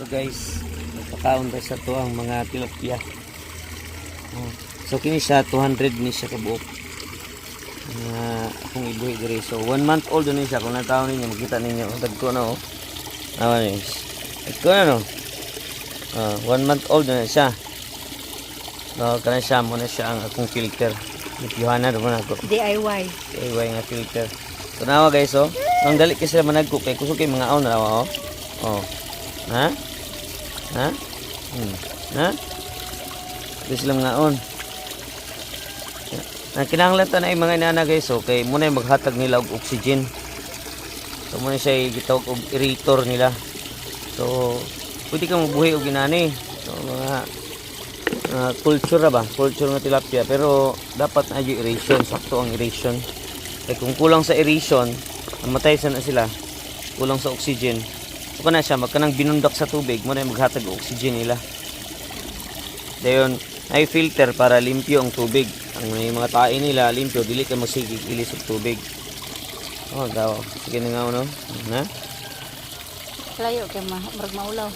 So guys, nagpakaon tayo sa to ang mga tilapia. So kini siya 200 ni siya kabuok. Akong ibuhi diri. So 1 month old na siya. Kung nataon ninyo makita ninyo dagko na oh. Guys. Dagko na no. 1 month old na siya. So kana siya mo na siya ang akong filter. Johanna naman ako. DIY nga filter. So nawa guys oh. Ang dali kasi sila managko kay kusog kay mga aon na oh. Ha? Ha? Ha? Ito sila mga aon. Kinahanglan ta na yung mga inana guys so kay muna yung maghatag nila og oxygen. So muna siya gitawag og aerator nila. So pwede ka mabuhi og inani. So mga culture ba? Culture nga tilapia pero dapat na yung aeration, sakto ang aeration. Kaya kung kulang sa aeration, mamatay na sila. Kulang sa oxygen. So na siya magkanang binundak sa tubig, muna yung maghatag og oxygen nila. Dayon ay filter para limpyo ang tubig. Ang mga tae nila limpyo, dili ka masigig ilis og tubig. Daw. Sige na nga no. Na? layo kay maulaw.